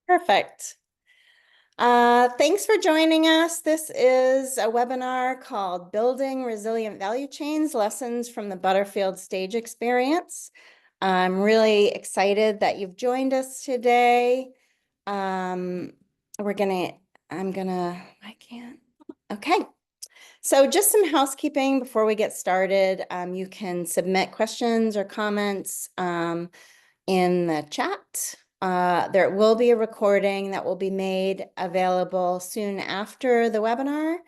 Perfect. Thanks for joining us. This is a webinar called Building Resilient Value Chains, Lessons from the Butterfield Stage Experience. I'm really excited that you've joined us today. I can't. Okay. So just some housekeeping before we get started. You can submit questions or comments in the chat. There will be a recording that will be made available soon after the webinar.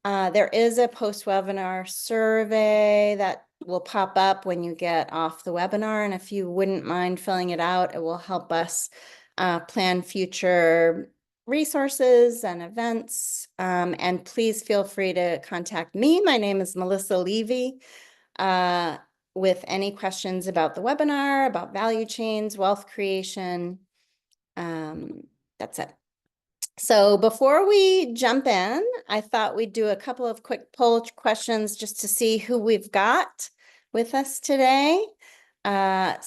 There is a post-webinar survey that will pop up when you get off the webinar, and if you wouldn't mind filling it out, it will help us plan future resources and events. And please feel free to contact me. My name is Melissa Levy. With any questions about the webinar, about value chains, wealth creation. That's it. So before we jump in, I thought we'd do a couple of quick poll questions just to see who we've got with us today. One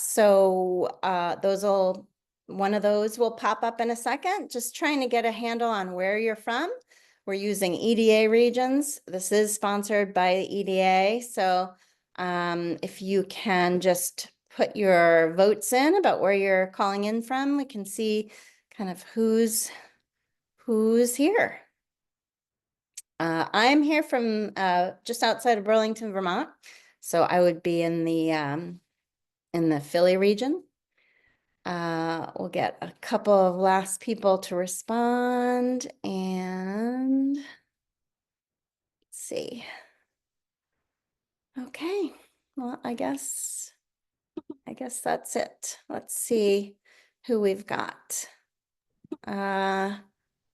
of those will pop up in a second, just trying to get a handle on where you're from. We're using EDA regions. This is sponsored by the EDA. So if you can just put your votes in about where you're calling in from, we can see kind of who's here. I'm here from just outside of Burlington, Vermont. So I would be in the Philly region. We'll get a couple of last people to respond, and let's see. Okay, well, I guess that's it. Let's see who we've got.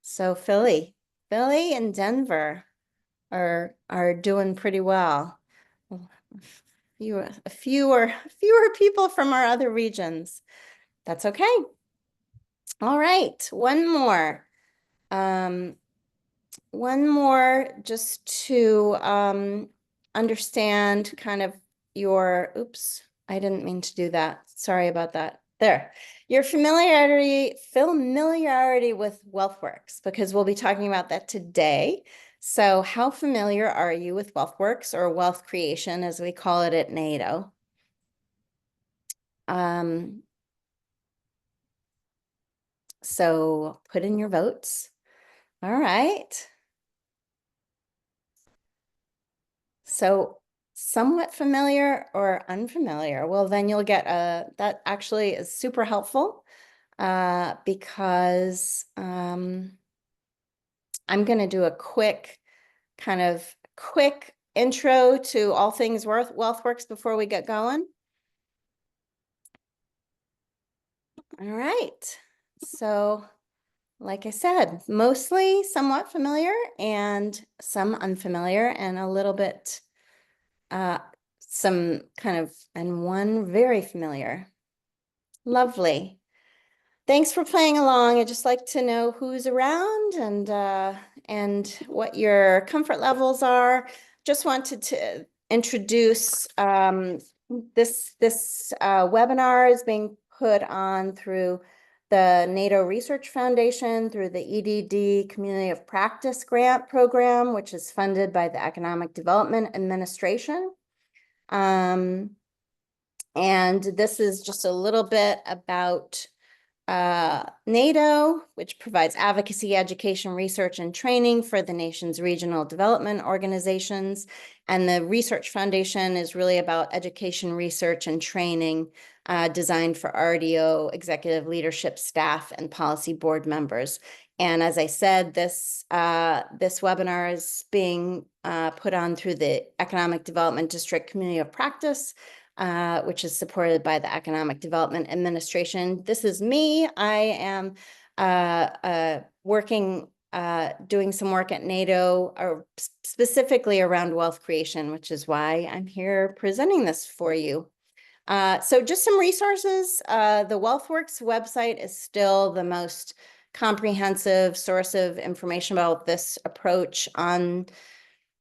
So Philly and Denver are doing pretty well. Fewer people from our other regions. That's okay. All right, one more just to understand kind of your, oops, I didn't mean to do that. Sorry about that. There, your familiarity with WealthWorks, because we'll be talking about that today. So how familiar are you with WealthWorks, or wealth creation as we call it at NATO? So put in your votes. All right. So somewhat familiar or unfamiliar. Well, then you'll get that actually is super helpful because I'm going to do a quick intro to all things WealthWorks before we get going. All right. So like I said, mostly somewhat familiar and some unfamiliar, and a little bit some kind of, and one very familiar. Lovely. Thanks for playing along. I'd just like to know who's around and what your comfort levels are. Just wanted to introduce this webinar is being put on through the NATO Research Foundation, through the EDD Community of Practice Grant Program, which is funded by the Economic Development Administration. And this is just a little bit about NATO, which provides advocacy, education, research, and training for the nation's regional development organizations. And the Research Foundation is really about education, research, and training designed for RDO, executive leadership staff, and policy board members. And as I said, this webinar is being put on through the Economic Development District Community of Practice, which is supported by the Economic Development Administration. This is me. I am working, doing some work at NATO, or specifically around wealth creation, which is why I'm here presenting this for you. So just some resources. The WealthWorks website is still the most comprehensive source of information about this approach on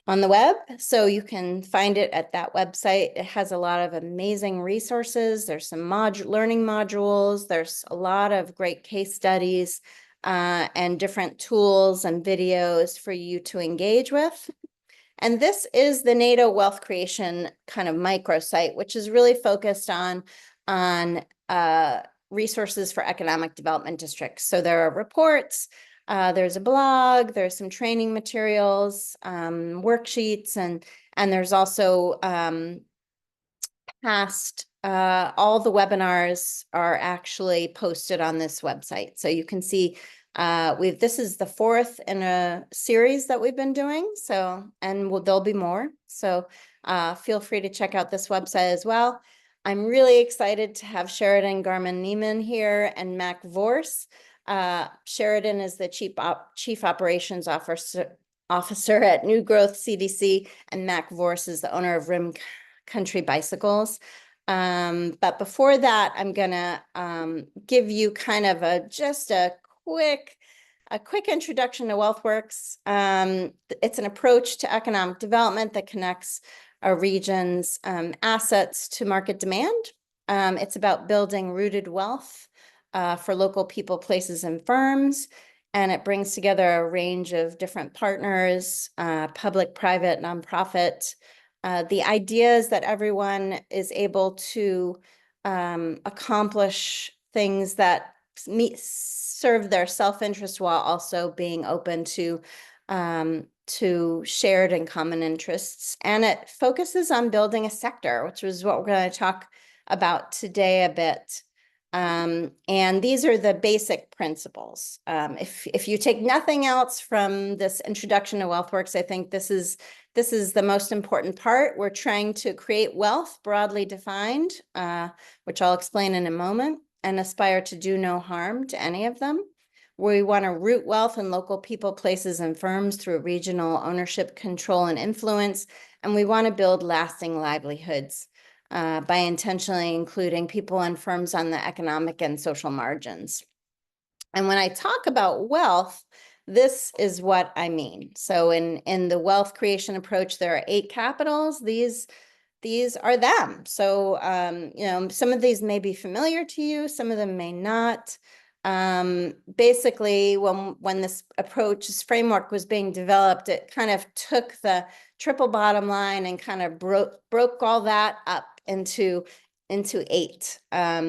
on the web. So you can find it at that website. It has a lot of amazing resources. There's some learning modules. There's a lot of great case studies and different tools and videos for you to engage with. And this is the NATO Wealth Creation kind of microsite, which is really focused on resources for economic development districts. So there are reports, there's a blog, there's some training materials, worksheets, and there's also past all the webinars are actually posted on this website. So you can see this is the 4th in a series that we've been doing. So, and there'll be more. So feel free to check out this website as well. I'm really excited to have Sheridan Garman-Neiman here and Mac Vorse. Sheridan is the Chief Operations Officer at New Growth CDC, and Mac Vorse is the owner of Rim Country Bicycles. But before that, I'm gonna give you kind of just a quick introduction to WealthWorks. It's an approach to economic development that connects a region's assets to market demand. It's about building rooted wealth for local people, places, and firms. And it brings together a range of different partners, public, private, nonprofit. The idea is that everyone is able to accomplish things that serve their self-interest while also being open to shared and common interests. And it focuses on building a sector, which is what we're going to talk about today a bit. And these are the basic principles. If you take nothing else from this introduction to WealthWorks, I think this is the most important part. We're trying to create wealth broadly defined, which I'll explain in a moment, and aspire to do no harm to any of them. We want to root wealth in local people, places, and firms through regional ownership, control, and influence. And we want to build lasting livelihoods by intentionally including people and firms on the economic and social margins. And when I talk about wealth, this is what I mean. So in the wealth creation approach, there are 8 capitals. These are them. So, you know, some of these may be familiar to you, some of them may not. Basically, when this this framework was being developed, it kind of took the triple bottom line and kind of broke all that up into 8.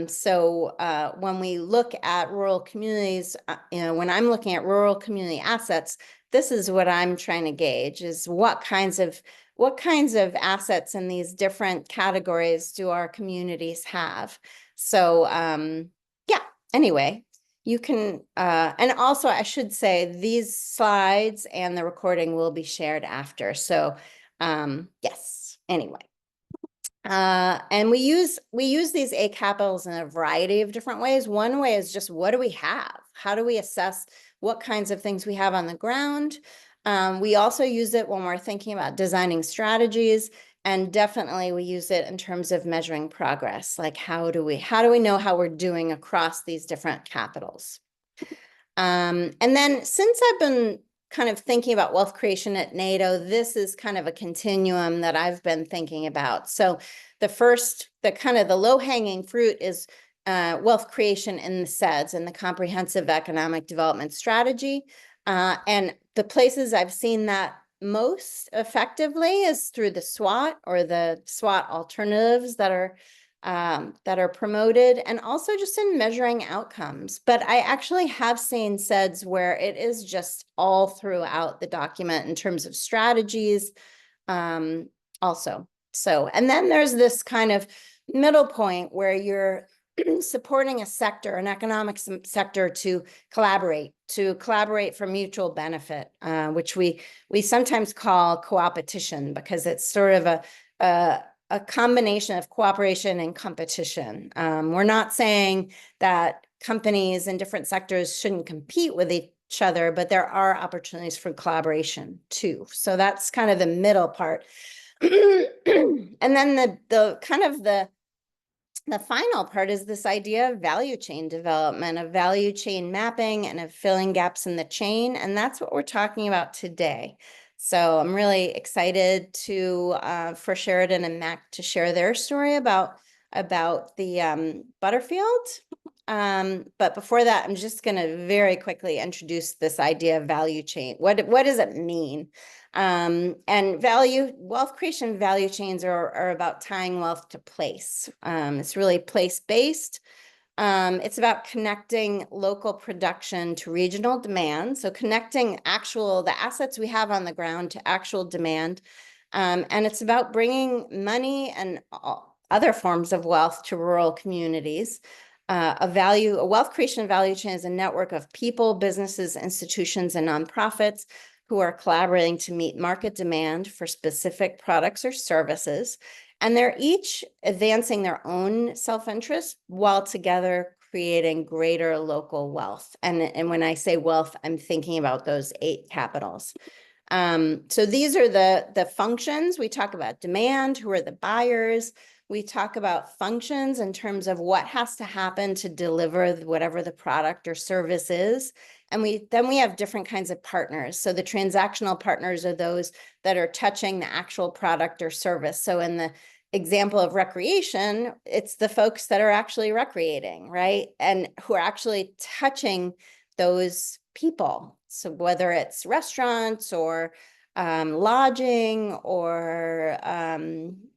So when we look at rural communities, you know, when I'm looking at rural community assets, this is what I'm trying to gauge is what kinds of assets in these different categories do our communities have? So yeah, anyway, you can, and also I should say these slides and the recording will be shared after. So yes, anyway. And we use these 8 capitals in a variety of different ways. One way is just, what do we have? How do we assess what kinds of things we have on the ground? We also use it when we're thinking about designing strategies, and definitely we use it in terms of measuring progress. Like how do we know how we're doing across these different capitals? And then since I've been kind of thinking about wealth creation at NATO, this is kind of a continuum that I've been thinking about. So the kind of the low-hanging fruit is wealth creation in the CEDS, in the Comprehensive Economic Development Strategy. And the places I've seen that most effectively is through the SWOT or the SWOT alternatives that are promoted, and also just in measuring outcomes. But I actually have seen CEDS where it is just all throughout the document in terms of strategies also. So, and then there's this kind of middle point where you're supporting a sector, an economic sector, to collaborate for mutual benefit, which we sometimes call co-opetition, because it's sort of a combination of cooperation and competition. We're not saying that companies in different sectors shouldn't compete with each other, but there are opportunities for collaboration too. So that's kind of the middle part. And then the kind of the final part is this idea of value chain development, of value chain mapping, and of filling gaps in the chain. And that's what we're talking about today. So I'm really excited for Sheridan and Mac to share their story about the Butterfield. But before that, I'm just going to very quickly introduce this idea of value chain. What does it mean? And wealth creation value chains are about tying wealth to place. It's really place-based. It's about connecting local production to regional demand. So connecting the assets we have on the ground to actual demand. And it's about bringing money and other forms of wealth to rural communities. A wealth creation value chain is a network of people, businesses, institutions, and nonprofits who are collaborating to meet market demand for specific products or services. And they're each advancing their own self-interest while together creating greater local wealth. And when I say wealth, I'm thinking about those 8 capitals. So these are the functions. We talk about demand, who are the buyers. We talk about functions in terms of what has to happen to deliver whatever the product or service is. And then we have different kinds of partners. So the transactional partners are those that are touching the actual product or service. So in the example of recreation, it's the folks that are actually recreating, right? And who are actually touching those people. So whether it's restaurants or lodging or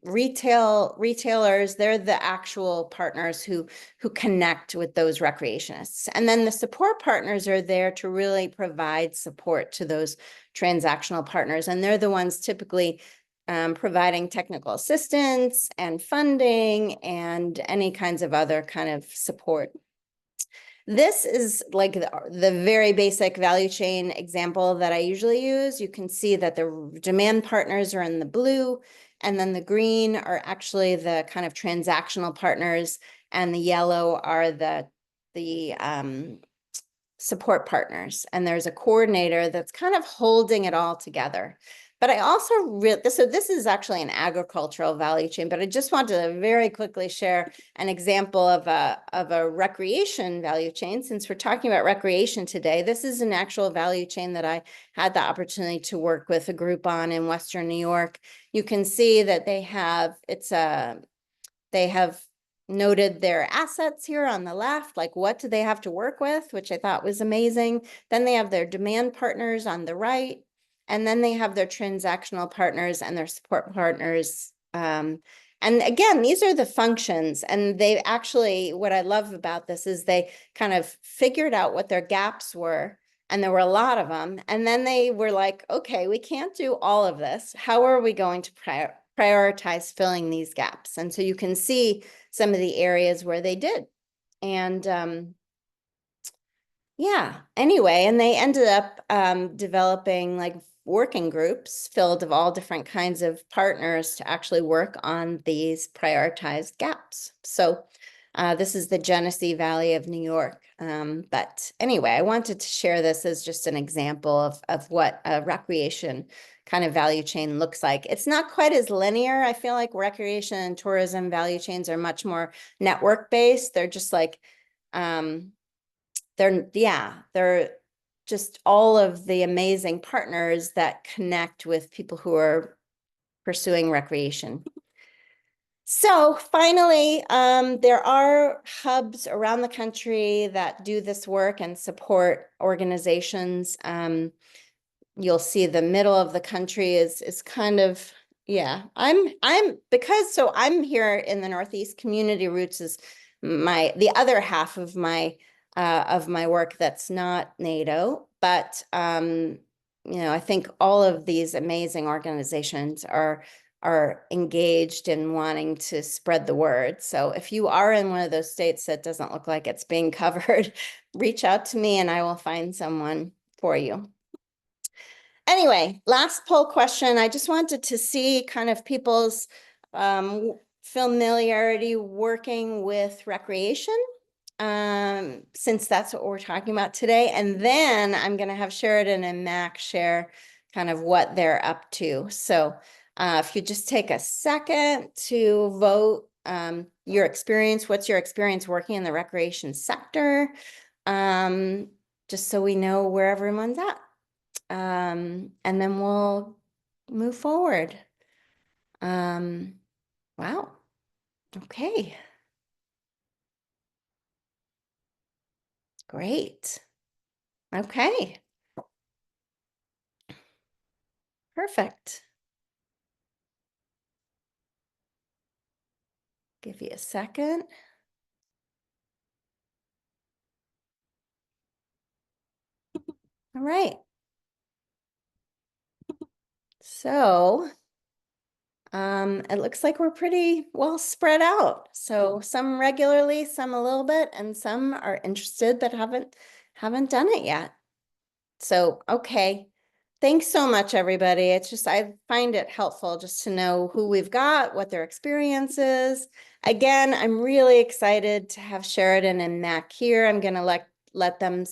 retailers, they're the actual partners who connect with those recreationists. And then the support partners are there to really provide support to those transactional partners. And they're the ones typically providing technical assistance and funding and any kinds of other kind of support. This is like the very basic value chain example that I usually use. You can see that the demand partners are in the blue, and then the green are actually the kind of transactional partners, and the yellow are the support partners. And there's a coordinator that's kind of holding it all together. But I also so this is actually an agricultural value chain, but I just wanted to very quickly share an example of a recreation value chain. Since we're talking about recreation today, this is an actual value chain that I had the opportunity to work with a group on in Western New York. You can see that they have noted their assets here on the left, like what do they have to work with, which I thought was amazing. Then they have their demand partners on the right. And then they have their transactional partners and their support partners. And again, these are the functions. And they actually, what I love about this is they kind of figured out what their gaps were. And there were a lot of them. And then they were like, okay, we can't do all of this. How are we going to prioritize filling these gaps? And so you can see some of the areas where they did. And yeah, anyway, and they ended up developing like working groups filled of all different kinds of partners to actually work on these prioritized gaps. So this is the Genesee Valley of New York. But anyway, I wanted to share this as just an example of what a recreation kind of value chain looks like. It's not quite as linear. I feel like recreation and tourism value chains are much more network-based. They're just like, they're just all of the amazing partners that connect with people who are pursuing recreation. So finally, there are hubs around the country that do this work and support organizations. You'll see the middle of the country is kind of, yeah, I'm here in the Northeast. Community Roots is the other half of my work that's not NATO, but I think all of these amazing organizations are engaged in wanting to spread the word. So if you are in one of those states that doesn't look like it's being covered, reach out to me and I will find someone for you. Anyway, last poll question. I just wanted to see kind of people's familiarity working with recreation, since that's what we're talking about today. And then I'm going to have Sheridan and Mac share kind of what they're up to. So if you just take a second to vote your experience, what's your experience working in the recreation sector, just so we know where everyone's at. and then we'll move forward. Wow. Okay. Great. Okay. Perfect. Give you a second. All right. So, it looks like we're pretty well spread out. So some regularly, some a little bit, and some are interested but haven't done it yet. So, okay. Thanks so much, everybody. It's just, I find it helpful just to know who we've got, what their experience is. Again, I'm really excited to have Sheridan and Mac here. I'm going to let them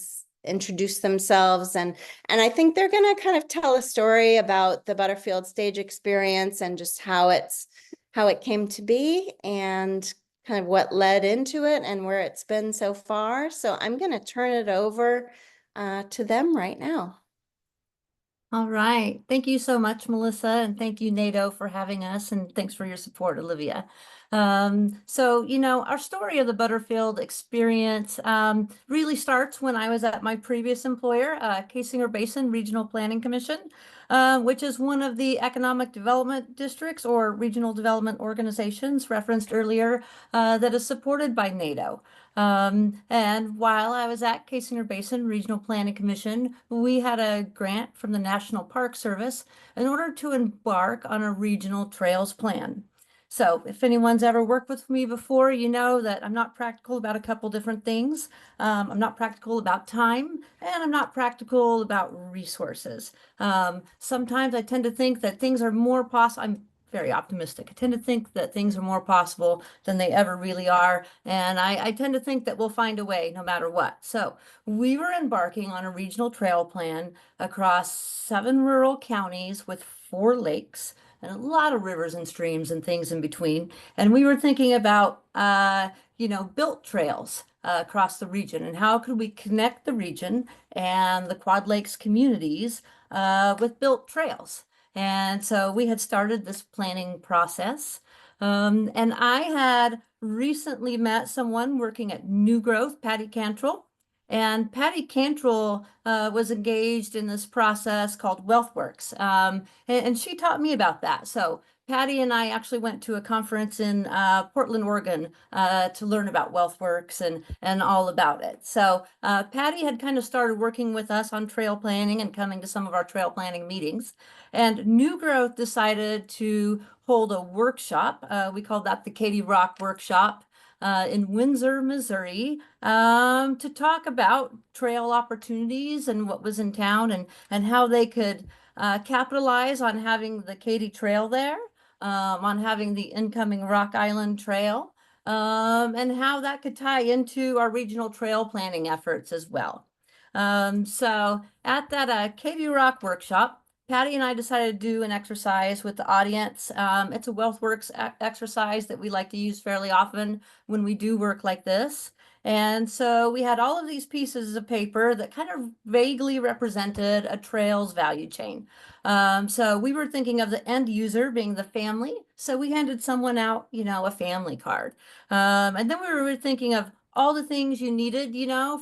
introduce themselves, and I think they're going to kind of tell a story about the Butterfield stage experience and just how it came to be and kind of what led into it and where it's been so far. So I'm going to turn it over to them right now. All right. Thank you so much, Melissa, and thank you, NATO, for having us, and thanks for your support, Olivia. Our story of the Butterfield experience really starts when I was at my previous employer, Casinger Basin Regional Planning Commission, which is one of the economic development districts or regional development organizations referenced earlier that is supported by NATO. And while I was at Casinger Basin Regional Planning Commission, we had a grant from the National Park Service in order to embark on a regional trails plan. So if anyone's ever worked with me before, you know that I'm not practical about a couple different things. I'm not practical about time, and I'm not practical about resources. Sometimes I tend to think that things are more possible. I'm very optimistic. I tend to think that things are more possible than they ever really are. And I tend to think that we'll find a way no matter what. So we were embarking on a regional trail plan across 7 rural counties with 4 lakes and a lot of rivers and streams and things in between. And we were thinking about, built trails across the region and how could we connect the region and the Quad Lakes communities with built trails. And so we had started this planning process. And I had recently met someone working at New Growth, Patty Cantrell. And Patty Cantrell was engaged in this process called WealthWorks. And she taught me about that. So Patty and I actually went to a conference in Portland, Oregon to learn about WealthWorks and all about it. So Patty had kind of started working with us on trail planning and coming to some of our trail planning meetings. And New Growth decided to hold a workshop. We called that the Katy Rock Workshop in Windsor, Missouri, to talk about trail opportunities and what was in town and how they could capitalize on having the Katy Trail there, on having the incoming Rock Island Trail, and how that could tie into our regional trail planning efforts as well. So at that Katy Rock workshop, Patty and I decided to do an exercise with the audience. It's a WealthWorks exercise that we like to use fairly often when we do work like this. And so we had all of these pieces of paper that kind of vaguely represented a trails value chain. So we were thinking of the end user being the family. So we handed someone out, a family card. And then we were thinking of all the things you needed,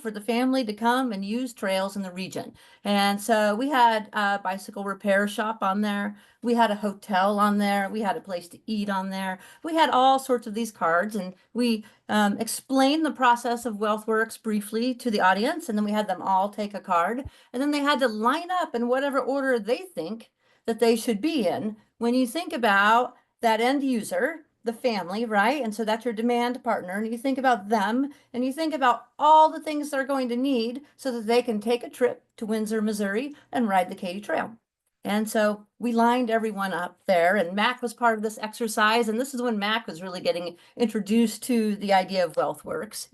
for the family to come and use trails in the region. And so we had a bicycle repair shop on there. We had a hotel on there. We had a place to eat on there. We had all sorts of these cards, and we explained the process of WealthWorks briefly to the audience, and then we had them all take a card, and then they had to line up in whatever order they think that they should be in. When you think about that end user, the family, right? And so that's your demand partner. And you think about them and you think about all the things they're going to need so that they can take a trip to Windsor, Missouri and ride the Katy Trail. And so we lined everyone up there, and Mac was part of this exercise. And this is when Mac was really getting introduced to the idea of WealthWorks.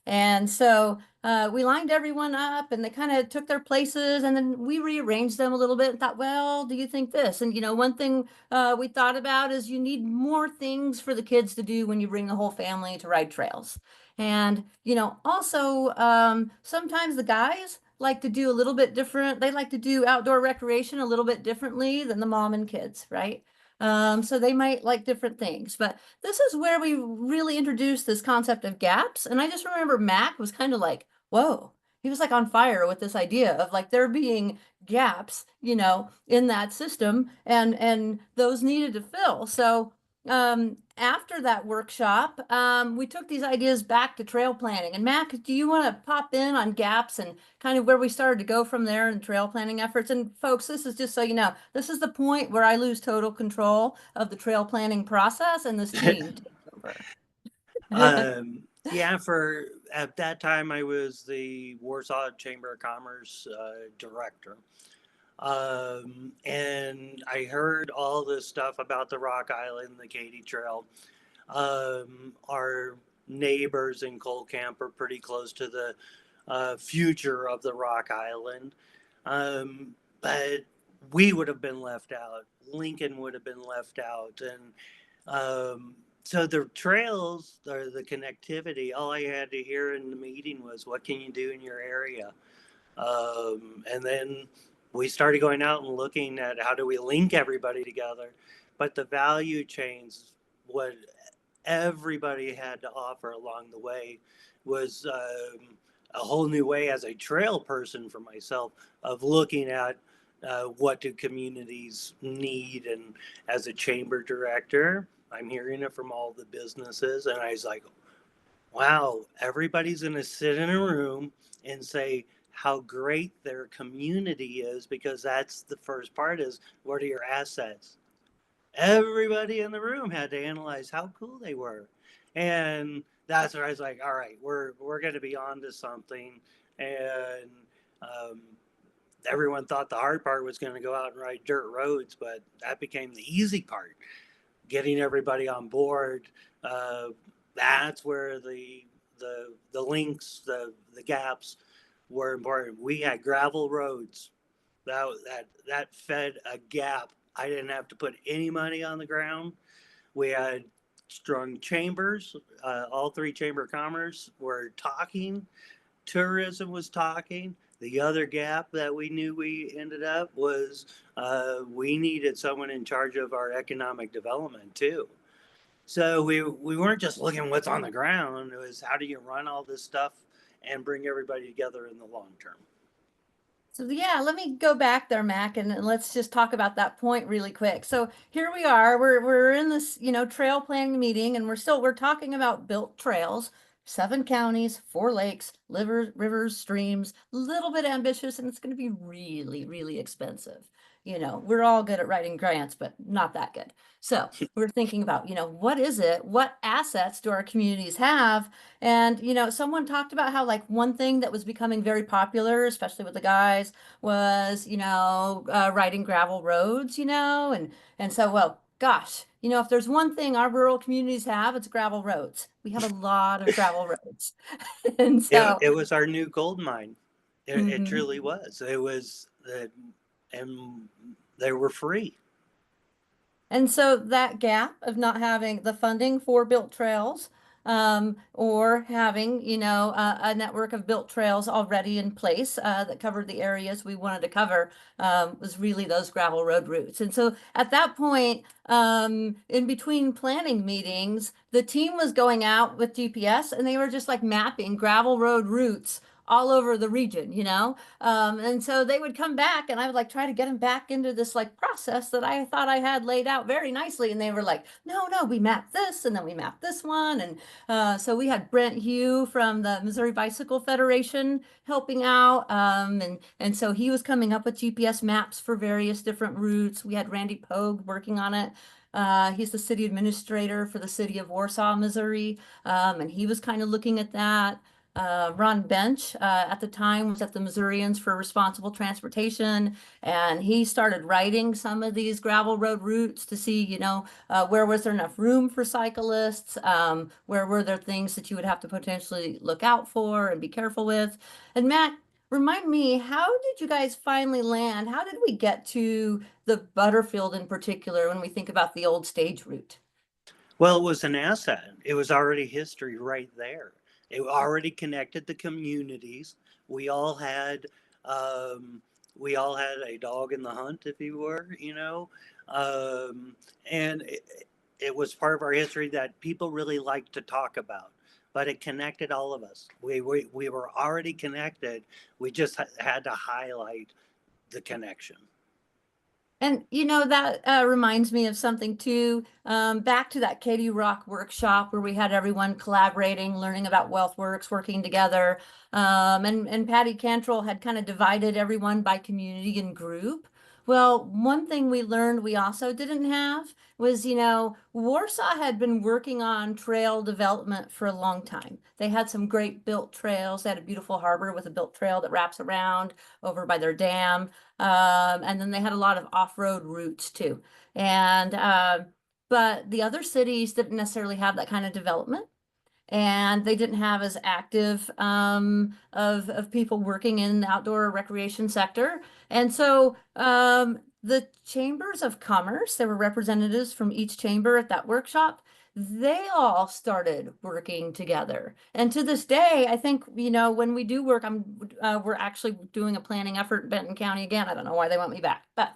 And so we lined everyone up and they kind of took their places, and then we rearranged them a little bit and thought, well, do you think this? And, one thing we thought about is you need more things for the kids to do when you bring the whole family to ride trails. And, also sometimes the guys like to do a little bit different. They like to do outdoor recreation a little bit differently than the mom and kids, right? So they might like different things, but this is where we really introduced this concept of gaps. And I just remember Mac was kind of like, whoa, he was like on fire with this idea of like there being gaps, in that system and those needed to fill. So after that workshop, we took these ideas back to trail planning. And Mac, do you want to pop in on gaps and kind of where we started to go from there in trail planning efforts? And folks, this is just so you know, this is the point where I lose total control of the trail planning process and this team takes over. Yeah, for at that time I was the Warsaw Chamber of Commerce director. And I heard all this stuff about the Rock Island, the Katy Trail. Our neighbors in Coal Camp are pretty close to the future of the Rock Island. But we would have been left out. Lincoln would have been left out. And so the trails or the connectivity, all I had to hear in the meeting was, what can you do in your area? And then we started going out and looking at how do we link everybody together. But the value chains, what everybody had to offer along the way was a whole new way as a trail person for myself of looking at what do communities need. And as a chamber director, I'm hearing it from all the businesses. And I was like, wow, everybody's going to sit in a room and say how great their community is, because that's the first part is, what are your assets? Everybody in the room had to analyze how cool they were. And that's where I was like, all right, we're going to be on to something. And um, everyone thought the hard part was going to go out and ride dirt roads, but that became the easy part, getting everybody on board. Uh, that's where the links, the gaps were important. We had gravel roads. That fed a gap. I didn't have to put any money on the ground. We had strong chambers. All three chamber of commerce were talking. Tourism was talking. The other gap that we knew we ended up was we needed someone in charge of our economic development too. So we weren't just looking what's on the ground. It was how do you run all this stuff and bring everybody together in the long term. So yeah, let me go back there, Mac, and let's just talk about that point really quick. So here we are, we're in this, trail planning meeting, and we're talking about built trails, 7 counties, 4 lakes, rivers, streams, a little bit ambitious, and it's going to be really, really expensive. We're all good at writing grants, but not that good. So we're thinking about, what is it? What assets do our communities have? And, someone talked about how like one thing that was becoming very popular, especially with the guys, was, riding gravel roads, and so, well, gosh, if there's one thing our rural communities have, it's gravel roads. We have a lot of gravel roads. And so, It was our new gold mine. It mhm. truly was. It was that, and they were free. And so that gap of not having the funding for built trails, or having, a network of built trails already in place that covered the areas we wanted to cover, was really those gravel road routes. And so at that point, in between planning meetings, the team was going out with GPS and they were just like mapping gravel road routes all over the region, and so they would come back and I would like try to get them back into this like process that I thought I had laid out very nicely. And they were like, no, we mapped this and then we mapped this one. And so we had Brent Hugh from the Missouri Bicycle Federation helping out. And so he was coming up with GPS maps for various different routes. We had Randy Pogue working on it. He's the city administrator for the city of Warsaw, Missouri. And he was kind of looking at that. Ron Bench at the time was at the Missourians for Responsible Transportation, and he started writing some of these gravel road routes to see, where was there enough room for cyclists, where were there things that you would have to potentially look out for and be careful with. And Matt, remind me, how did you guys finally land? How did we get to the Butterfield in particular when we think about the old stage route? Well, it was an asset. It was already history right there. It already connected the communities. We all had We all had a dog in the hunt, if you were, and it was part of our history that people really liked to talk about. But it connected all of us. We were already connected. We just had to highlight the connection. And that reminds me of something too. Back to that Katie Rock workshop where we had everyone collaborating, learning about WealthWorks, working together. And Patty Cantrell had kind of divided everyone by community and group. Well, one thing we learned we also didn't have was, Warsaw had been working on trail development for a long time. They had some great built trails. They had a beautiful harbor with a built trail that wraps around over by their dam. And then they had a lot of off-road routes too. And but the other cities didn't necessarily have that kind of development, and they didn't have as active of people working in the outdoor recreation sector. And so the chambers of commerce, there were representatives from each chamber at that workshop. They all started working together. And to this day, I think, when we do work, we're actually doing a planning effort in Benton County again. I don't know why they want me back, but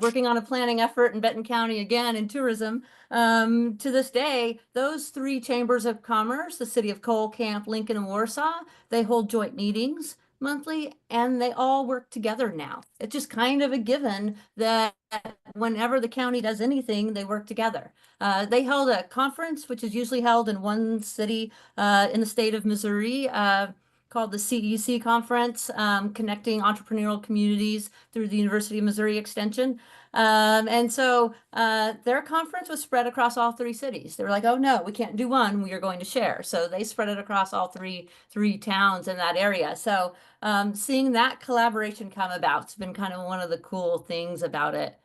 working on a planning effort in Benton County again in tourism. To this day, those three chambers of commerce, the city of Cole, Camp, Lincoln, and Warsaw, they hold joint meetings monthly, and they all work together now. It's just kind of a given that whenever the county does anything, they work together. They held a conference, which is usually held in one city in the state of Missouri, called the CEC Conference, Connecting Entrepreneurial Communities through the University of Missouri Extension. And so their conference was spread across all three cities. They were like, oh no, we can't do one, we are going to share. So they spread it across all three towns in that area. So seeing that collaboration come about, it's been kind of one of the cool things about it.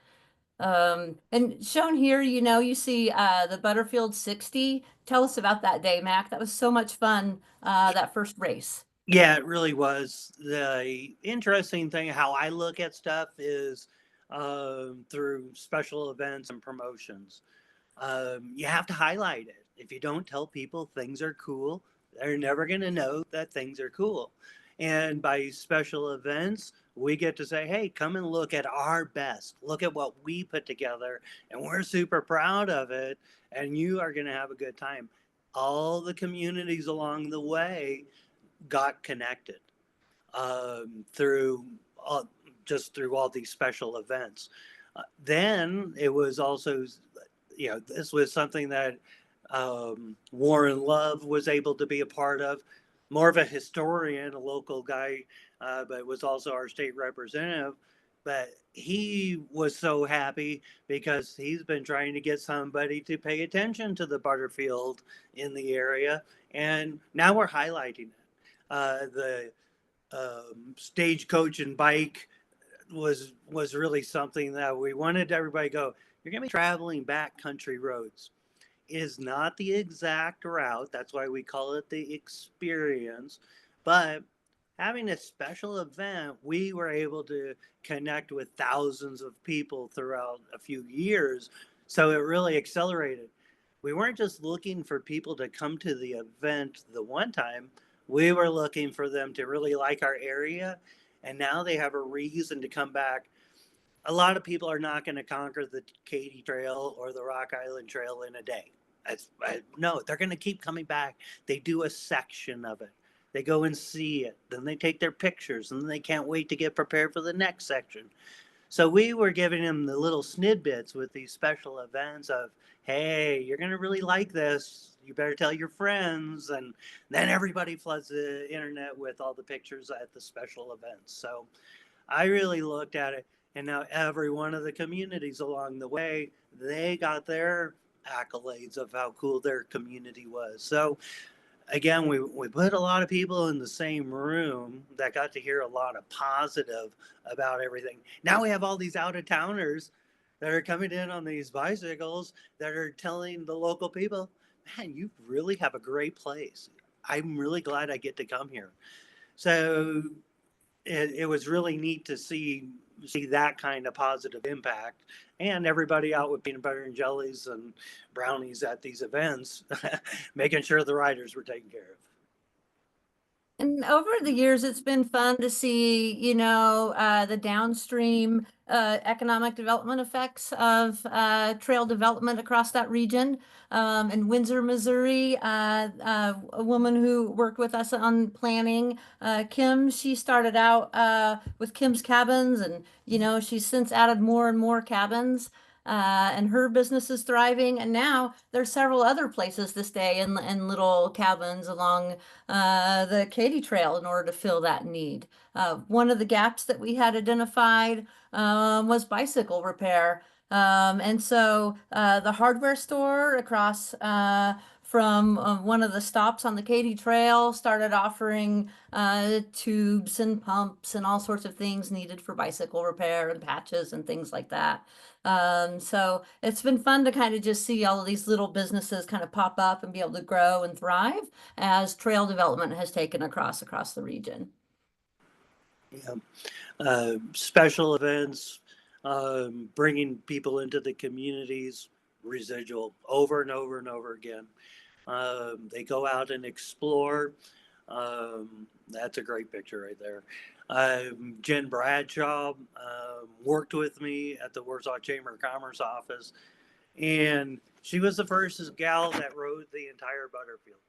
And shown here, you see the Butterfield 60. Tell us about that day, Mac. That was so much fun, that first race. Yeah, it really was. The interesting thing, how I look at stuff is through special events and promotions. You have to highlight it. If you don't tell people things are cool, they're never going to know that things are cool. And by special events, we get to say, hey, come and look at our best. Look at what we put together, and we're super proud of it, and you are going to have a good time. All the communities along the way got connected through just through all these special events. Then it was also, this was something that Warren Love was able to be a part of, more of a historian, a local guy, but was also our state representative. But he was so happy because he's been trying to get somebody to pay attention to the Butterfield in the area. And now we're highlighting it. The stagecoach and bike was really something that we wanted everybody to go, you're going to be traveling back country roads. It is not the exact route. That's why we call it the experience. But having a special event, we were able to connect with thousands of people throughout a few years. So it really accelerated. We weren't just looking for people to come to the event the one time. We were looking for them to really like our area. And now they have a reason to come back. A lot of people are not going to conquer the Katy Trail or the Rock Island Trail in a day. No, they're going to keep coming back. They do a section of it. They go and see it. Then they take their pictures, and then they can't wait to get prepared for the next section. So we were giving them the little snidbits with these special events of, hey, you're going to really like this. You better tell your friends. And then everybody floods the internet with all the pictures at the special events. So I really looked at it. And now every one of the communities along the way, they got their accolades of how cool their community was. So again, we put a lot of people in the same room that got to hear a lot of positive about everything. Now we have all these out of towners that are coming in on these bicycles that are telling the local people, man, you really have a great place. I'm really glad I get to come here. So it was really neat to see that kind of positive impact, and everybody out with peanut butter and jellies and brownies at these events, making sure the riders were taken care of. And over the years, it's been fun to see, the downstream economic development effects of trail development across that region. In Windsor, Missouri, a woman who worked with us on planning, Kim, she started out with Kim's Cabins, and she's since added more and more cabins. And her business is thriving, and now there's several other places to stay in little cabins along the Katy Trail in order to fill that need. One of the gaps that we had identified was bicycle repair. And so the hardware store across from one of the stops on the Katy Trail started offering tubes and pumps and all sorts of things needed for bicycle repair and patches and things like that. So it's been fun to kind of just see all of these little businesses kind of pop up and be able to grow and thrive as trail development has taken across the region. Yeah. Special events, bringing people into the communities, residual over and over and over again. They go out and explore. That's a great picture right there. Jen Bradshaw worked with me at the Warsaw Chamber of Commerce office, and she was the first gal that rode the entire Butterfield.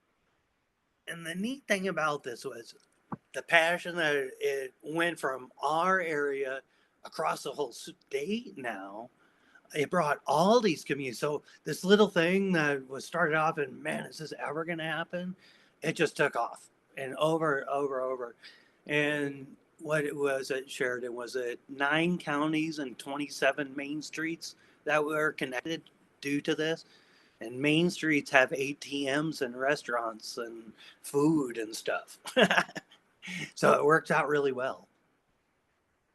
And the neat thing about this was the passion that it went from our area across the whole state now. It brought all these communities. So this little thing that was started off and, man, is this ever going to happen? It just took off and over. And what it was at Sheridan was it 9 counties and 27 main streets that were connected due to this. And main streets have ATMs and restaurants and food and stuff. So it worked out really well.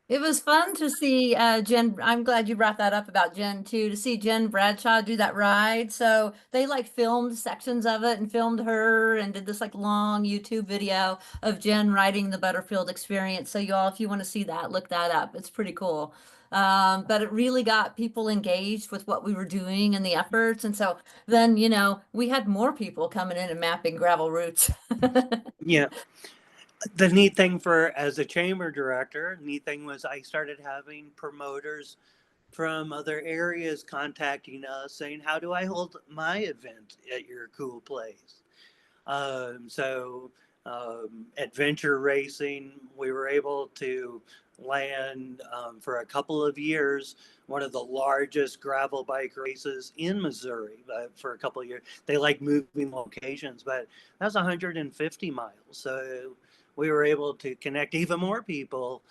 It was fun to see Jen. I'm glad you brought that up about Jen too, to see Jen Bradshaw do that ride. So they like filmed sections of it and filmed her and did this like long YouTube video of Jen riding the Butterfield experience. So you all, if you want to see that, look that up. It's pretty cool. But it really got people engaged with what we were doing and the efforts. And so then, we had more people coming in and mapping gravel routes. Yeah. The neat thing as a chamber director, neat thing was I started having promoters from other areas contacting us saying, how do I hold my event at your cool place? So adventure racing, we were able to land for a couple of years one of the largest gravel bike races in Missouri for a couple of years. They like moving locations, but that's 150 miles. So we were able to connect even more people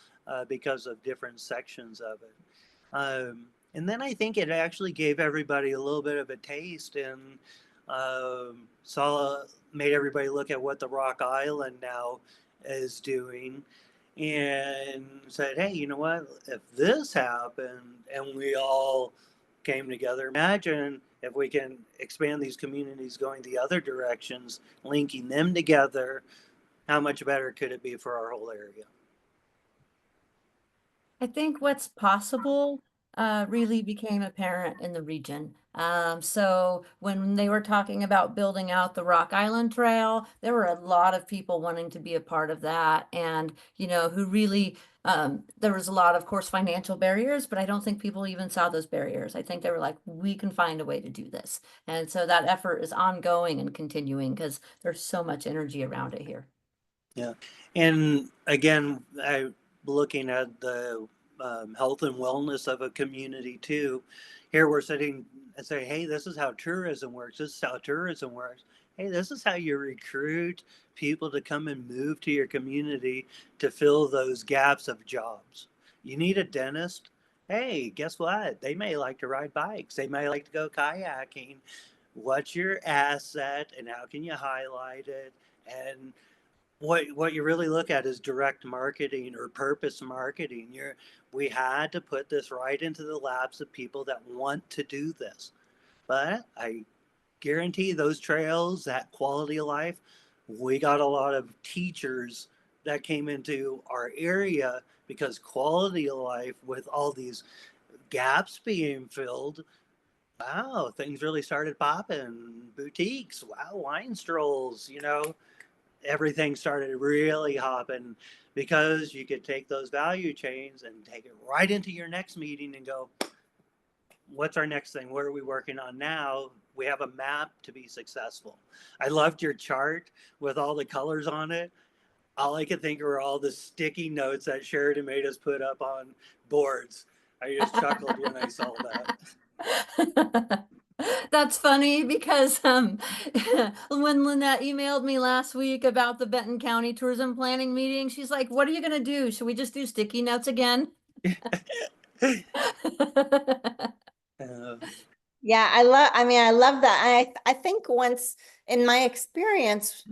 because of different sections of it. And then I think it actually gave everybody a little bit of a taste and made everybody look at what the Rock Island now is doing and said, hey, you know what? If this happened and we all came together, imagine if we can expand these communities going the other directions, linking them together, how much better could it be for our whole area? I think what's possible really became apparent in the region. So when they were talking about building out the Rock Island Trail, there were a lot of people wanting to be a part of that, and who really there was a lot of course financial barriers, but I don't think people even saw those barriers. I think they were like, we can find a way to do this, and so that effort is ongoing and continuing because there's so much energy around it here. Yeah, and again, looking at the health and wellness of a community too. Here we're sitting and say, hey, this is how tourism works. This is how tourism works. Hey, this is how you recruit people to come and move to your community to fill those gaps of jobs. You need a dentist. Hey, guess what? They may like to ride bikes. They may like to go kayaking. What's your asset and how can you highlight it? And what you really look at is direct marketing or purpose marketing. We had to put this right into the laps of people that want to do this. But I guarantee those trails, that quality of life, we got a lot of teachers that came into our area because quality of life with all these gaps being filled, wow, things really started popping. Boutiques, wow, wine strolls, everything started really hopping because you could take those value chains and take it right into your next meeting and go, what's our next thing? What are we working on now? We have a map to be successful. I loved your chart with all the colors on it. All I could think were all the sticky notes that Sheridan made us put up on boards. I just chuckled when I saw that. That's funny because when Lynette emailed me last week about the Benton County Tourism Planning meeting, she's like, "What are you going to do? Should we just do sticky notes again?" Yeah, I love that. I think once in my experience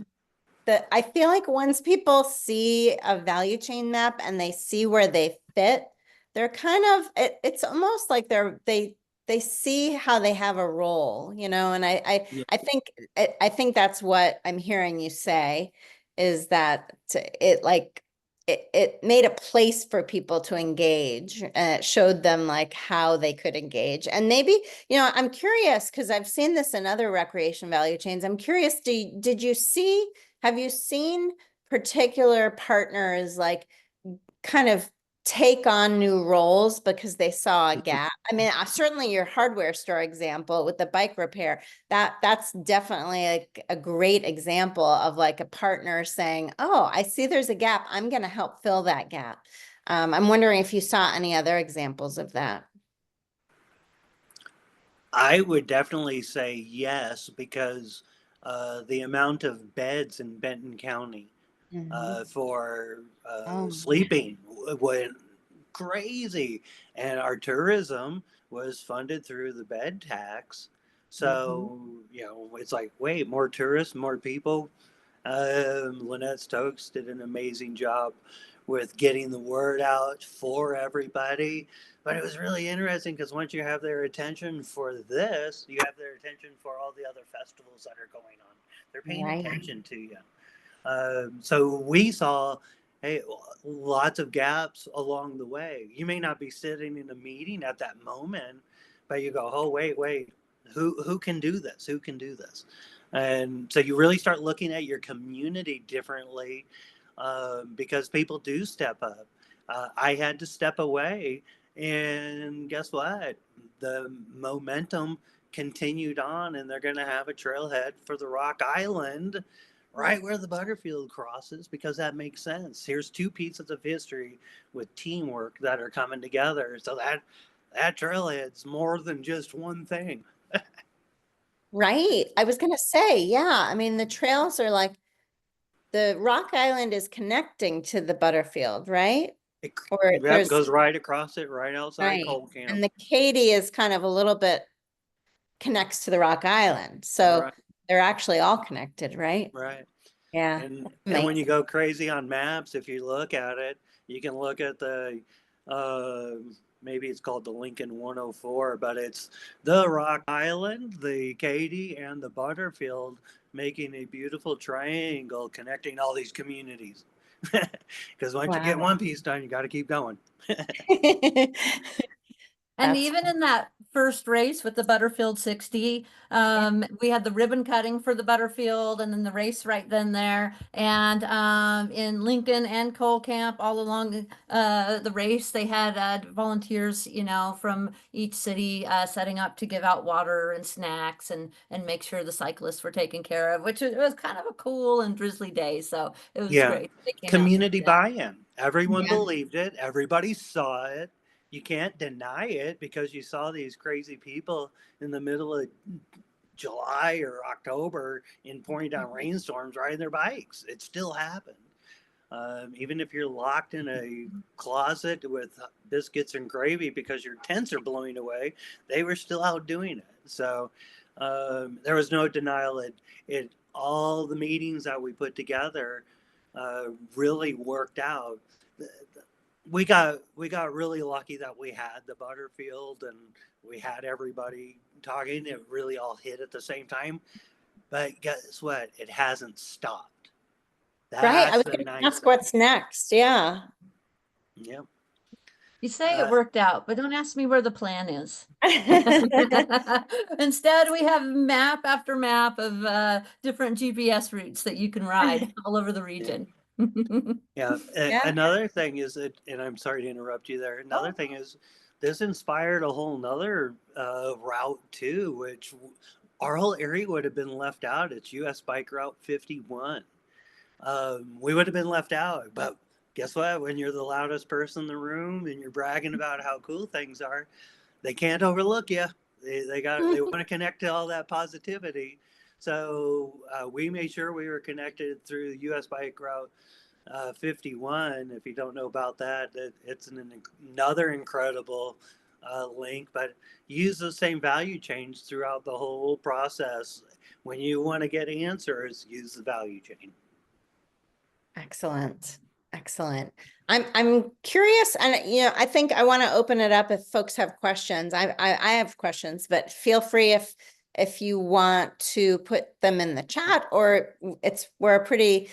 that I feel like once people see a value chain map and they see where they fit, they're kind of it's almost like they see how they have a role, you know, and Yeah. I think that's what I'm hearing you say is that it like it made a place for people to engage and it showed them like how they could engage. And maybe, you know, I'm curious because I've seen this in other recreation value chains. I'm curious, did you see, have you seen particular partners like kind of take on new roles because they saw a gap? I mean, certainly your hardware store example with the bike repair, that's definitely a great example of like a partner saying, oh, I see there's a gap. I'm going to help fill that gap. I'm wondering if you saw any other examples of that. I would definitely say yes, because the amount of beds in Benton County for Oh, sleeping went crazy, and our tourism was funded through the bed tax. So you know, it's like, wait, more tourists, more people. Lynette Stokes did an amazing job with getting the word out for everybody. But it was really interesting because once you have their attention for this, you have their attention for all the other festivals that are going on. They're paying right. attention to you. So we saw, hey, lots of gaps along the way. You may not be sitting in a meeting at that moment, but you go, oh, wait, who can do this? Who can do this? And so you really start looking at your community differently, because people do step up. I had to step away, and guess what? The momentum continued on, and they're going to have a trailhead for the Rock Island right where the Butterfield crosses, because that makes sense. Here's two pieces of history with teamwork that are coming together. So that trailhead's more than just one thing. Right. I was going to say, yeah. I mean, the trails are like the Rock Island is connecting to the Butterfield, right? It Or yep, there's goes right across it, right outside right. Coal Camp. And the Katy is kind of a little bit connects to the Rock Island. So Right, they're actually all connected, right? right. Yeah. And when you Amazing. go crazy on maps, if you look at it, you can look at the uh, maybe it's called the Lincoln 104, but it's the Rock Island, the Katy, and the Butterfield, making a beautiful triangle connecting all these communities. Because once you get Wow. one piece done, you got to keep going. And That's even in that first race with the Butterfield 60, we had the ribbon cutting for the Butterfield and then the race right then there. And in Lincoln and Cole Camp, all along the race, they had volunteers, you know, from each city setting up to give out water and snacks and make sure the cyclists were taken care of, which was kind of a cool and drizzly day. So it was Yeah. great. They came out to do Community that. buy-in. Everyone yeah. believed it. Everybody saw it. You can't deny it because you saw these crazy people in the middle of July or October in pouring down rainstorms riding their bikes. It still happened. Even if you're locked in a closet with biscuits and gravy because your tents are blowing away, they were still out doing it. So there was no denial. It all the meetings that we put together really worked out. We got really lucky that we had the Butterfield and we had everybody talking. It really all hit at the same time. But guess what? It hasn't stopped. Right. I That's was the going to nice ask thing. what's next. Yeah. Yep. You say it Uh, worked out, but don't ask me where the plan is. Instead, we have map after map of different GPS routes that you can ride all over the region. Yeah. Yeah. Another thing is that, and I'm sorry to interrupt you there. Another Oh, thing is this inspired a whole nother route too, which our whole area would have been left out. It's US Bike Route 51. We would have been left out, but guess what? When you're the loudest person in the room and you're bragging about how cool things are, they can't overlook you. They want to connect to all that positivity. So we made sure we were connected through US Bike Route 51. If you don't know about that, it's another incredible link, but use the same value chains throughout the whole process. When you want to get answers, use the value chain. excellent. Excellent. I'm curious, and I think I want to open it up if folks have questions. I have questions, but feel free if you want to put them in the chat, or we're a pretty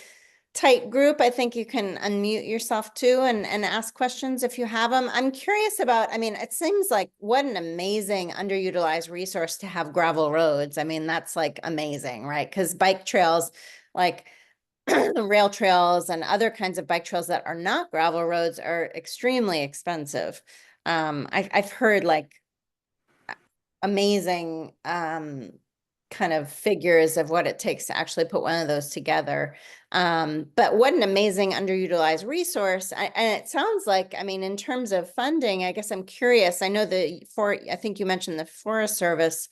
tight group. I think you can unmute yourself too and ask questions if you have them. I'm curious about, I mean, it seems like what an amazing underutilized resource to have gravel roads. I mean, that's like amazing, right? Because bike trails, like rail trails and other kinds of bike trails that are not gravel roads are extremely expensive. I've heard like amazing kind of figures of what it takes to actually put one of those together. But what an amazing underutilized resource. And it sounds like, I mean, in terms of funding, I guess I'm curious. I know I think you mentioned the Forest Service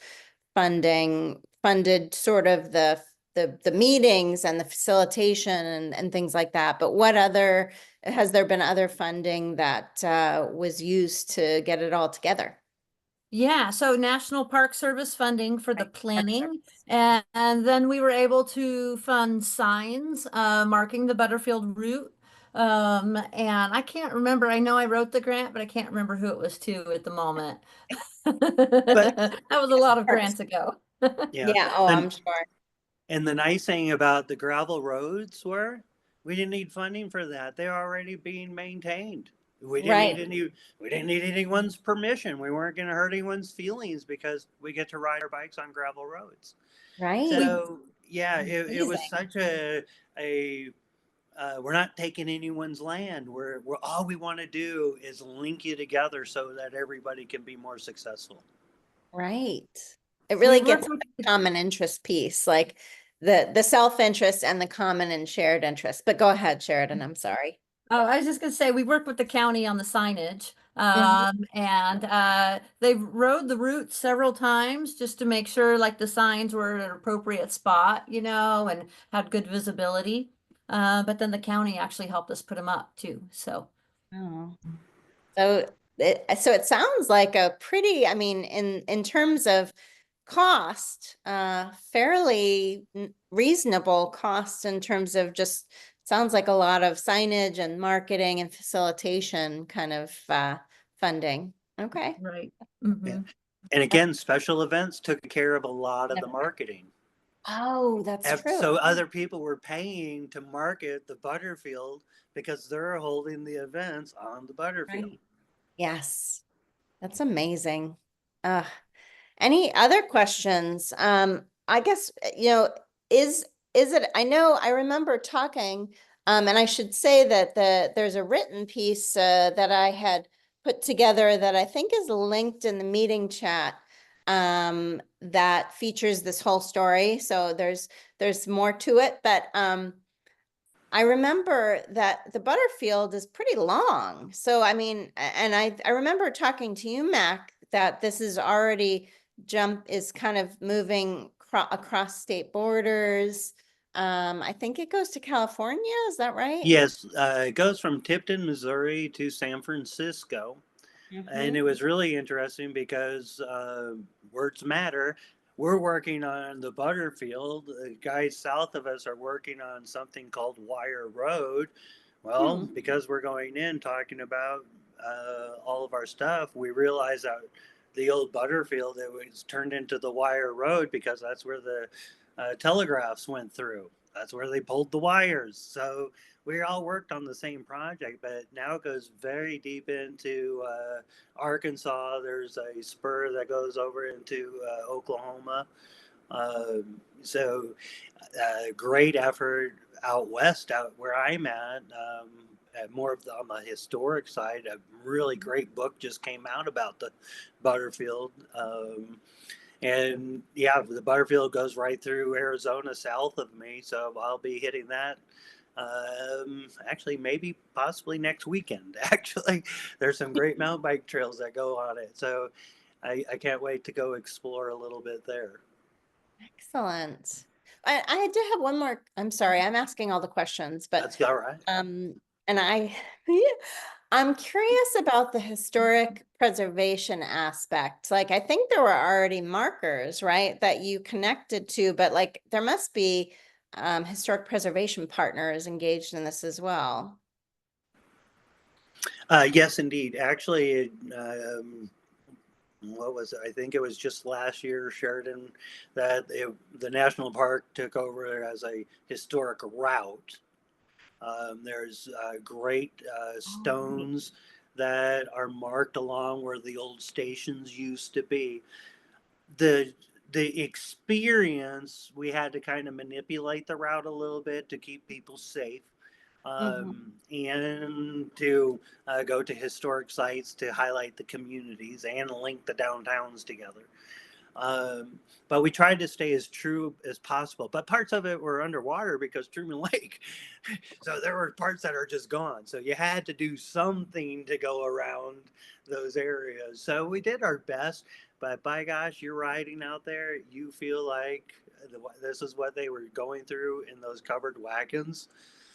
funded sort of the meetings and the facilitation and things like that. But has there been other funding that was used to get it all together? Yeah, so National Park Service funding for the planning, and then we were able to fund signs marking the Butterfield route. And I can't remember, I know I wrote the grant, but I can't remember who it was to at the moment. But That was a lot of Parks. grants ago. yeah, Yeah, oh, then I'm sure. and the nice thing about the gravel roads were we didn't need funding for that. They're already being maintained. Right, We didn't need anyone's permission. We weren't going to hurt anyone's feelings because we get to ride our bikes on gravel roads. right. So yeah, it was Amazing. such a we're not taking anyone's land. We're all we want to do is link you together so that everybody can be more successful. Right. It We really gets worked at with the common interest piece, like the self-interest and the common and shared interest. But go ahead, Sheridan, I'm sorry. Oh, I was just gonna say, we worked with the county on the signage, Mhm. and they rode the route several times just to make sure like the signs were at an appropriate spot, and had good visibility. But then the county actually helped us put them up too. So Oh. So it sounds like a pretty, I mean, in terms of cost, fairly reasonable cost in terms of just sounds like a lot of signage and marketing and facilitation kind of funding. Okay. right. Yeah. Hmm. And again, special events took care of a lot of the Never- marketing. Oh, that's true. So other people were paying to market the Butterfield because they're holding the events on the Butterfield. Right. Yes, that's amazing. Uh, any other questions? I guess, is it, I know I remember talking, and I should say that there's a written piece that I had put together that I think is linked in the meeting chat that features this whole story. So there's more to it, but I remember that the Butterfield is pretty long. So, I mean, and I remember talking to you, Mac, that this is already is kind of moving across state borders. I think it goes to California. Is that right? Yes, it goes from Tipton, Missouri to San Francisco. And Mhm. it was really interesting because words matter. We're working on the Butterfield. The guys south of us are working on something called Wire Road. Well, Hmm. because we're going in talking about all of our stuff, we realized that the old Butterfield it was turned into the Wire Road because that's where the telegraphs went through. that's where they pulled the wires. So we all worked on the same project, but now it goes very deep into Arkansas. There's a spur that goes over into Oklahoma. So great effort out west, out where I'm at more of on the historic side. A really great book just came out about the Butterfield. And yeah, the Butterfield goes right through Arizona south of me, so I'll be hitting that. Actually, maybe possibly next weekend. Actually, there's some great mountain bike trails that go on it, so I can't wait to go explore a little bit there. Excellent. I did have one more. I'm sorry, I'm asking all the questions, but That's all right. and I'm curious about the historic preservation aspect. Like, I think there were already markers, right, that you connected to, but like there must be historic preservation partners engaged in this as well. Yes, indeed. Actually, what was it? I think it was just last year, Sheridan, that the national park took over as a historic route. There's great Oh, stones that are marked along where the old stations used to be. The the experience, we had to kind of manipulate the route a little bit to keep people safe, mhm. and to go to historic sites to highlight the communities and link the downtowns together. Um, but we tried to stay as true as possible. But parts of it were underwater because Truman Lake. So there were parts that are just gone. So you had to do something to go around those areas. So we did our best. But by gosh, you're riding out there, you feel like this is what they were going through in those covered wagons.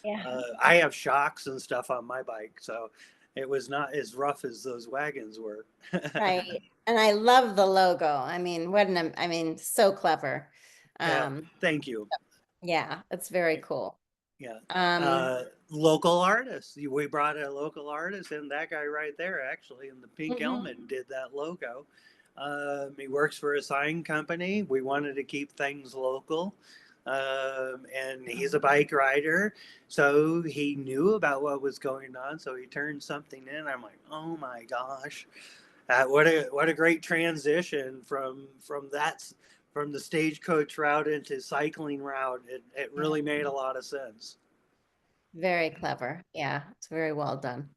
Yeah. I have shocks and stuff on my bike, so it was not as rough as those wagons were. Right. And I love the logo. I mean, I mean, so clever. Yeah, Um, thank you. yeah, it's very cool. Yeah. Um, Local artists. We brought a local artist, and that guy right there, actually, in the pink mhm. helmet, did that logo. He works for a sign company. We wanted to keep things local. And he's a bike rider, so he knew about what was going on. So he turned something in. I'm like, oh my gosh, what a great transition from the stagecoach route into cycling route. It Yeah. really made a lot of sense. Very clever. Yeah, it's very well done.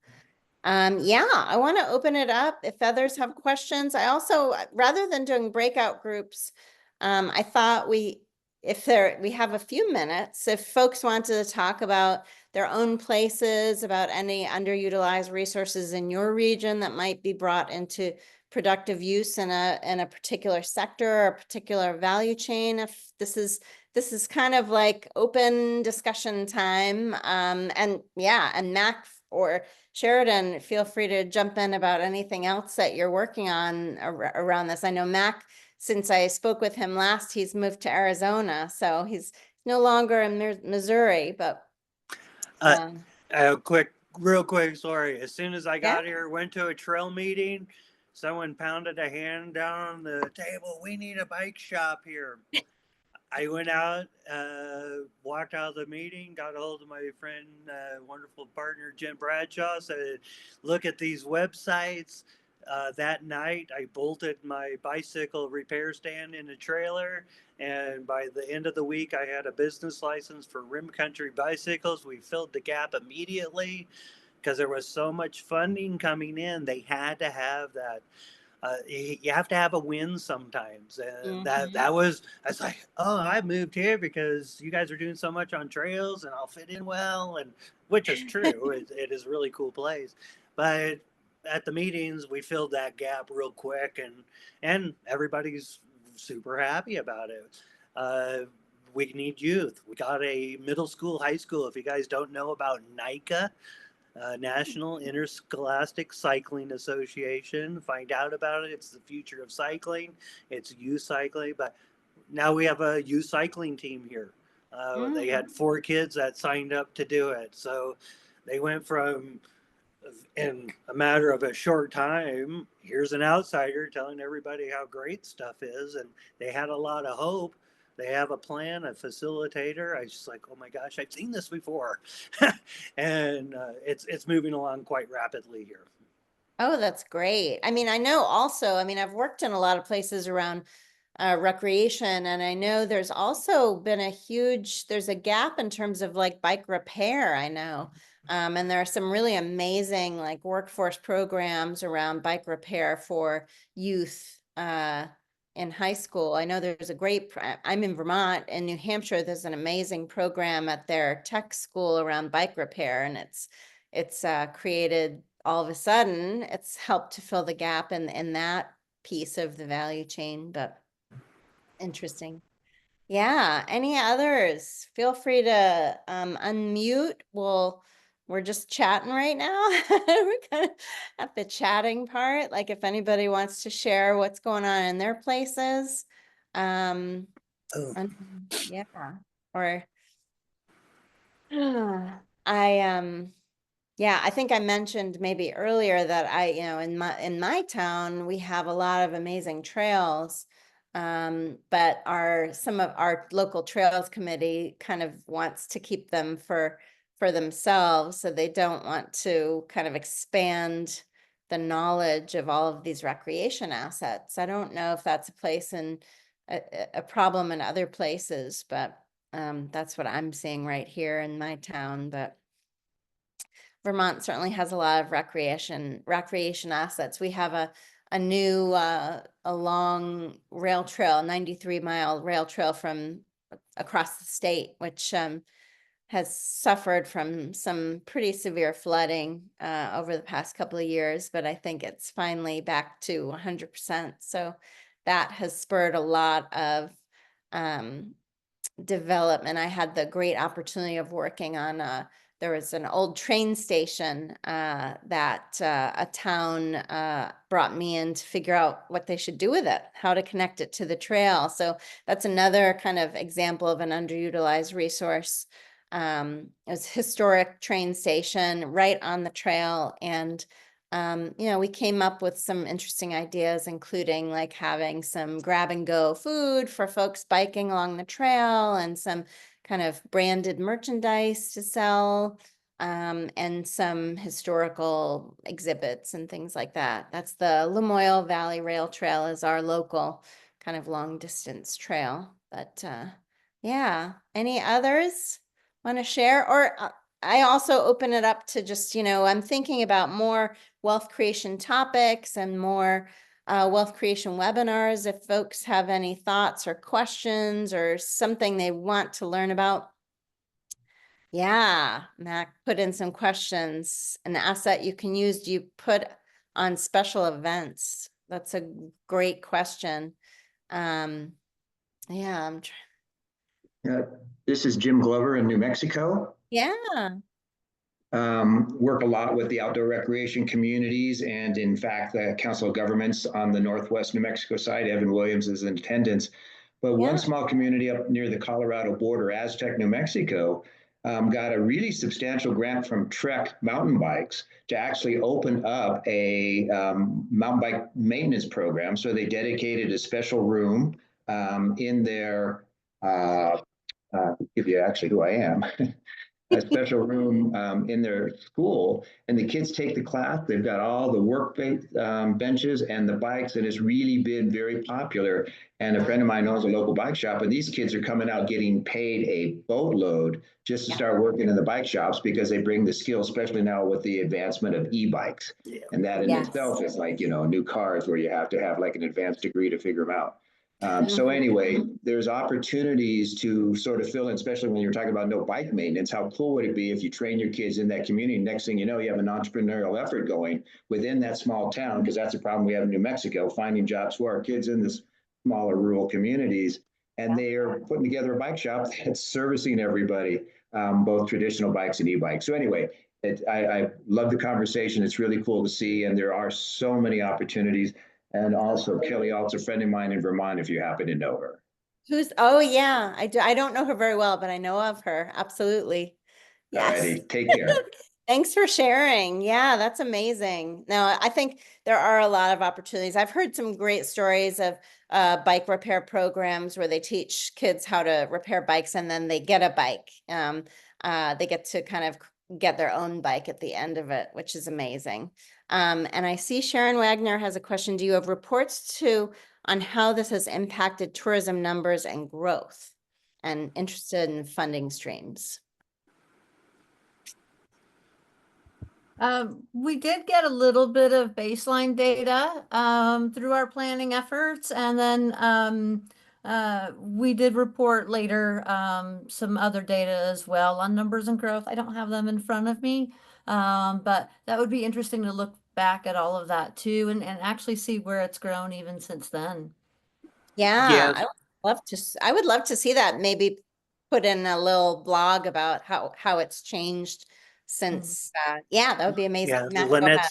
Yeah, I want to open it up if others have questions. I also, rather than doing breakout groups, I thought we have a few minutes, if folks wanted to talk about their own places, about any underutilized resources in your region that might be brought into productive use in a particular sector or a particular value chain, if this is kind of like open discussion time. And yeah, and Mac or Sheridan, feel free to jump in about anything else that you're working on around this. I know Mac, since I spoke with him last, he's moved to Arizona, so he's no longer in Missouri, but Uh, um, real quick, sorry. As soon as I yeah. got here, went to a trail meeting. Someone pounded a hand down on the table. We need a bike shop here. I went out, walked out of the meeting, got a hold of my friend, wonderful partner, Jim Bradshaw, said, look at these websites. That night, I bolted my bicycle repair stand in a trailer. And by the end of the week, I had a business license for Rim Country Bicycles. We filled the gap immediately because there was so much funding coming in. They had to have that, you have to have a win sometimes, and Mhm. that was, I was like, oh, I moved here because you guys are doing so much on trails and I'll fit in well, and which is true. It is a really cool place, but at the meetings we filled that gap real quick, and everybody's super happy about it. uh, we need youth. We got a middle school, high school. If you guys don't know about NICA, National Interscholastic Cycling Association. Find out about it. It's the future of cycling. It's youth cycling, but now we have a youth cycling team here. They Mhm. had 4 kids that signed up to do it. So they went from, in a matter of a short time, here's an outsider telling everybody how great stuff is, and they had a lot of hope. They have a plan, a facilitator. I was just like, oh my gosh, I've seen this before. And it's moving along quite rapidly here. Oh, that's great. I mean, I know also, I mean, I've worked in a lot of places around recreation, and I know there's also been there's a gap in terms of like bike repair, I know. And there are some really amazing like workforce programs around bike repair for youth in high school. I know there's a I'm in Vermont. In New Hampshire, there's an amazing program at their tech school around bike repair, and it's created, all of a sudden, it's helped to fill the gap in that piece of the value chain, but interesting. Yeah, any others? Feel free to unmute. We're just chatting right now. We're kind of at the chatting part. Like if anybody wants to share what's going on in their places. Oh. Yeah. Or I yeah, I think I mentioned maybe earlier that in my town, we have a lot of amazing trails. But some of our local trails committee kind of wants to keep them for themselves. So they don't want to kind of expand the knowledge of all of these recreation assets. I don't know if that's a place in a problem in other places, but that's what I'm seeing right here in my town. But Vermont certainly has a lot of recreation assets. We have a new a long rail trail, 93-mile rail trail from across the state, which has suffered from some pretty severe flooding over the past couple of years, but I think it's finally back to 100%. So that has spurred a lot of development. I had the great opportunity of working on there was an old train station that a town brought me in to figure out what they should do with it, how to connect it to the trail. So that's another kind of example of an underutilized resource. It was a historic train station right on the trail, and we came up with some interesting ideas, including like having some grab and go food for folks biking along the trail and some kind of branded merchandise to sell, and some historical exhibits and things like that. That's the Lamoille Valley Rail Trail is our local kind of long distance trail. But yeah, any others want to share? Or I also open it up to just, I'm thinking about more wealth creation topics and more wealth creation webinars. If folks have any thoughts or questions or something they want to learn about. Yeah, Mac put in some questions. An asset you can use, do you put on special events? That's a great question. Yeah, I'm trying. Yeah, this is Jim Glover in New Mexico. Yeah. Work a lot with the outdoor recreation communities and, in fact, the Council of Governments on the Northwest New Mexico side. Evan Williams is in attendance. But one small community up near the Colorado border, Aztec, New Mexico, got a really substantial grant from Trek Mountain Bikes to actually open up a mountain bike maintenance program. So they dedicated a special room in their give you actually who I am. A special room in their school, and the kids take the class. They've got all the work benches and the bikes, and it's really been very popular. And a friend of mine owns a local bike shop, and these kids are coming out getting paid a boatload just to start working in the bike shops because they bring the skill, especially now with the advancement of e-bikes. Yeah. And that in itself is like, new cars where you have to have like an advanced degree to figure them out. So anyway, there's opportunities to sort of fill in, especially when you're talking about no bike maintenance. How cool would it be if you train your kids in that community? Next thing you know, you have an entrepreneurial effort going within that small town, because that's a problem we have in New Mexico, finding jobs for our kids in this smaller rural communities. And they are putting together a bike shop that's servicing everybody, both traditional bikes and e-bikes. So anyway, I love the conversation. It's really cool to see. And there are so many opportunities. And also Kelly Alt's a friend of mine in Vermont, if you happen to know her. Oh yeah, I don't know her very well, but I know of her. Absolutely. Yes. Alrighty, take care. Thanks for sharing. Yeah, that's amazing. Now, I think there are a lot of opportunities. I've heard some great stories of bike repair programs where they teach kids how to repair bikes and then they get a bike. They get to kind of get their own bike at the end of it, which is amazing. And I see Sharon Wagner has a question. Do you have reports on how this has impacted tourism numbers and growth? And interested in funding streams. We did get a little bit of baseline data through our planning efforts, and then we did report later some other data as well on numbers and growth. I don't have them in front of me, but that would be interesting to look back at all of that too, and actually see where it's grown even since then. Yeah, I would love to see that, maybe put in a little blog about how it's changed since, yeah, that would be amazing. Yeah, Matt, go ahead.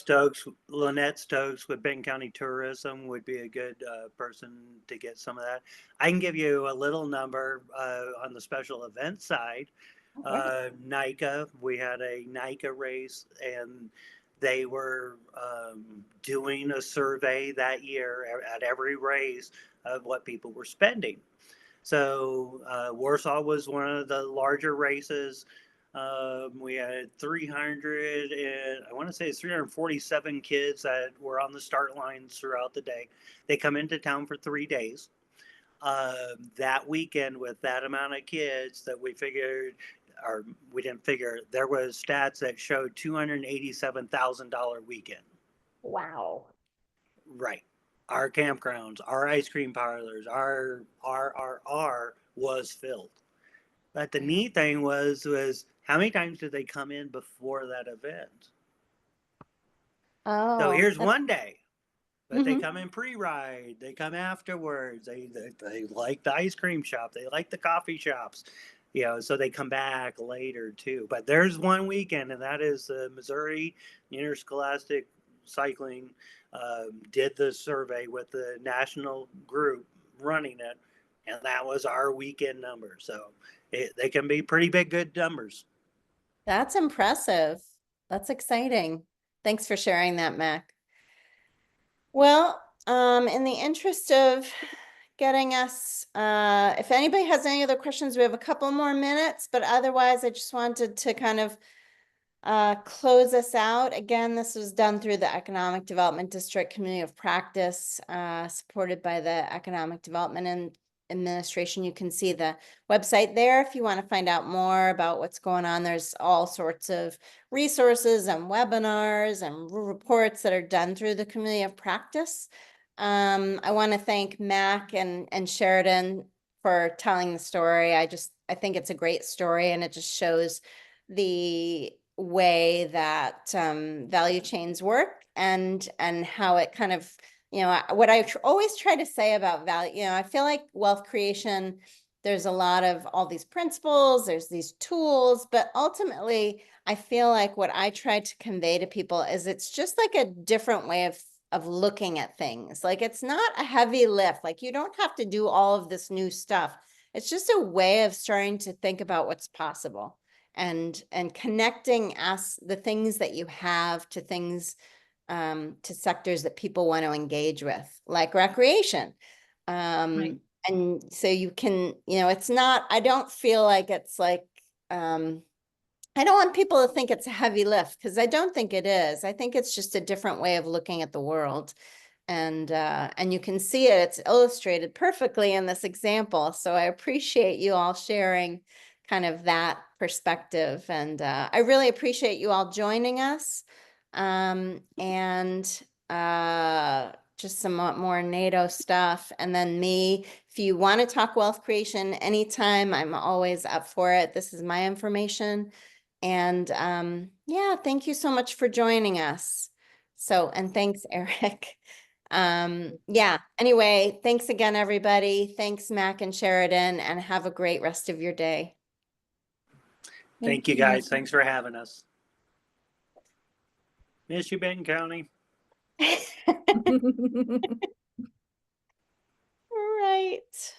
Lynette Stokes with Benton County Tourism would be a good person to get some of that. I can give you a little number on the special event side. NICA, we had a NICA race, and they were doing a survey that year at every race of what people were spending. So Warsaw was one of the larger races. We had 300 and I want to say it's 347 kids that were on the start lines throughout the day. They come into town for 3 days. That weekend, with that amount of kids, that we figured, or we didn't figure, there was stats that showed $287,000 weekend. Wow. Right. Our campgrounds, our ice cream parlors, our was filled. But the neat thing was how many times did they come in before that event? Oh. So here's one day, but they Mhm. come in pre-ride. They come afterwards. They like the ice cream shop. They like the coffee shops. So they come back later too. But there's one weekend, and that is the Missouri Interscholastic Cycling did the survey with the national group running it, and that was our weekend number. So they can be pretty big, good numbers. That's impressive. That's exciting. Thanks for sharing that, Mac. Well, in the interest of getting us, if anybody has any other questions, we have a couple more minutes, but otherwise I just wanted to kind of close us out. Again, this was done through the Economic Development District Community of Practice, supported by the Economic Development and Administration. You can see the website there if you want to find out more about what's going on. There's all sorts of resources and webinars and reports that are done through the Community of Practice. I want to thank Mac and Sheridan for telling the story. I think it's a great story, and it just shows the way that value chains work and how it kind of, what I always try to say about value, I feel like wealth creation, there's a lot of all these principles, there's these tools, but ultimately I feel like what I try to convey to people is it's just like a different way of looking at things. Like, it's not a heavy lift. Like, you don't have to do all of this new stuff. It's just a way of starting to think about what's possible and connecting the things that you have to things, to sectors that people want to engage with, like recreation. Right. And so you can, it's not, I don't feel like it's like, I don't want people to think it's a heavy lift, because I don't think it is. I think it's just a different way of looking at the world. And you can see it, it's illustrated perfectly in this example. So I appreciate you all sharing kind of that perspective. And I really appreciate you all joining us. And just some more NATO stuff. And then me, if you want to talk wealth creation anytime, I'm always up for it. This is my information. And yeah, thank you so much for joining us. So, and thanks, Eric. Yeah, anyway, thanks again, everybody. Thanks, Mac and Sheridan, and have a great rest of your day. Thank you, guys. Thanks for having us. Miss you, Benton County. Right.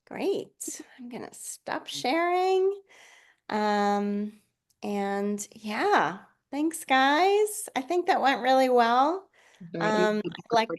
Great. I'm gonna stop sharing. And yeah, thanks, guys. I think that went really well. Okay. Like